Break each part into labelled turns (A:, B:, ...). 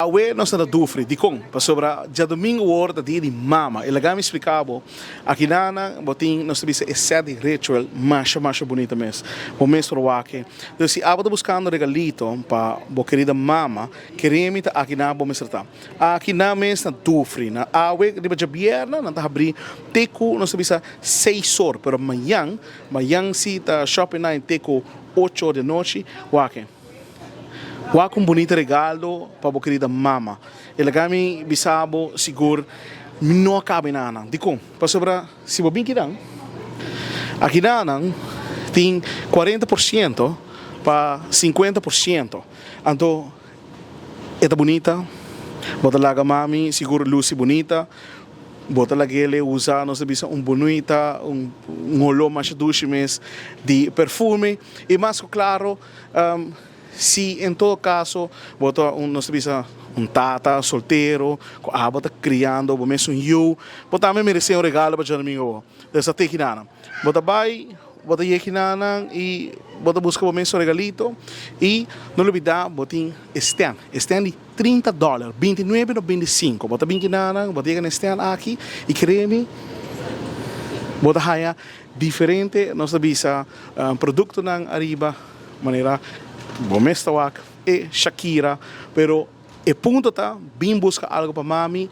A: Awe nós na dufre di kong pa sobra dia domingo hora dia de mama ele me explicava aqui nana botin nós temos esse ritual mais bonita mesmo o mês pro wake então se abado buscando regalito para bo querida mama queremos aqui na bom mesmo aqui na mês na dufre na awe de dia bierna na tá abrir teco nós temos 6 horas pero amanhã se tá shopping na teco 8 horas da noite wake um bonito regalo para a querida mama. Ele kami bisabo seguro não acaba nada. Dico, para sobra se você bem aqui nada tem 40% para 50%. Então é bonita. Bota laga mami seguro luz bonita. Bota lá ele usa nós temos bonita olor mais doce mesmo de perfume e mais claro se em todo caso bota nós temos tata solteiro bota criando bota mesmo bota também merece regalo para o amigo dessa tequinana bota vai bota yequinana e bota busca o mesmo regalito e não olvidar botin stand de $30 29 ou 25 bota bem bota yequinana stand aqui e creme bota haya diferente nós temos produto na arriba maneira Bomestawak e Shakira, pero e punto tá bem busca algo para mami,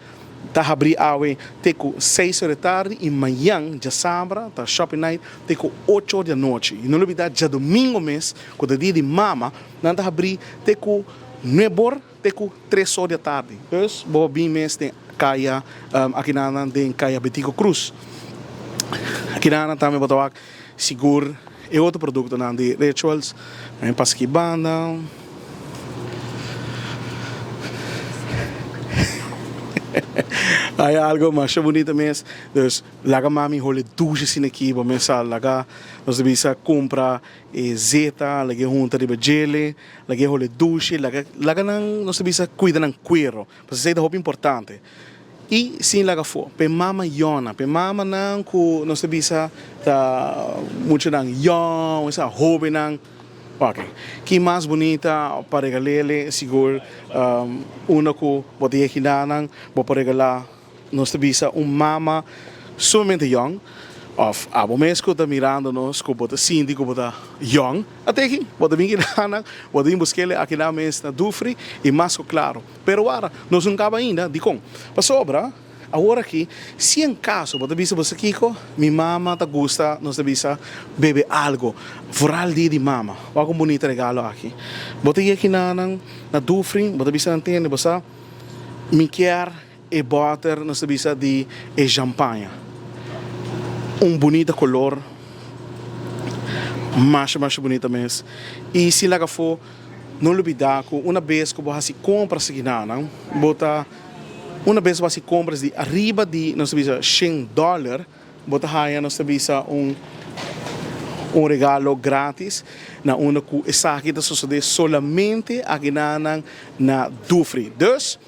A: tá abrir awe teco 6 horas da tarde e amanhã já sábado tá shopping night teco 8 horas da noite e não olvidar já domingo mês quando é dia de mama não tá abrir teco 9 horas teco 3 horas da tarde então boa bem mês tem caia aqui na tem caia Betico Cruz aqui na também botar seguro e outro produto na de rituals em pasquibanda aí algo mais bonito mesmo dus laga mami hole duche sin aqui vou começar laga nós devemos comprar zeta laga junta de gele laga hole duche laga não nós devemos cuidar ng cuero para ser da roupa importante e sim laga fo pe mama yona pe mama não ku nós devemos tá muito nang yon essa roupa nang ok que mais bonita para regalar seguro uma que pode ir nang para regalar nós temos mama sumamente young of abo mês que está mirando nós que pode Cindy que pode young até aqui pode vir nang pode ir buscar aqui na mês na dufre e mais claro pero agora nós não acaba ainda de com para sobra agora aqui, se em caso você Kiko, minha mama tá gosta, nós devemos beber algo, fural dia de mama, algo bonito regalo aqui. Bota aqui na dufre, você devemos entender, você me quer e butter, nós devemos de champanhe, bonito color, mais bonito mesmo. E se lá for, não olvidar que uma vez que você compra essa guinana, bota uma vez você compra de arriba de nós temos $100 bota haya nós temos regalo grátis na uma que está aqui da sociedade solamente aqui na dufre dus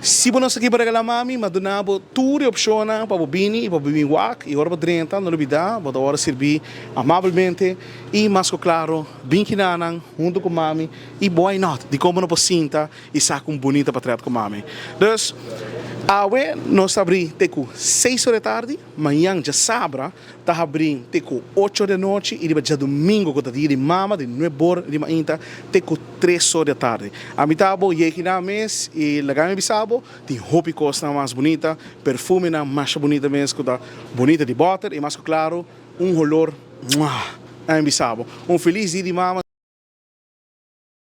A: se você aqui para regalar mami mas donavo tudo opção para o bini para o bini wak e hora para drenta não olvidar bota hora servir amavelmente e mais claro bem que junto com mami e why not de como não posinta e saca bonita para tratar com mami dus awe nós abri teco 6 horas da tarde amanhã já sábado tá abrir teco 8 horas da noite e depois já domingo quando dia de mama de 9 horas de manhã teco 3 horas da tarde a mitabo e aqui na mês e lagame bisabo tem roupa costa mais bonita perfume na mais bonita mesmo que bonita de butter e mais claro olor bisabo feliz dia de mama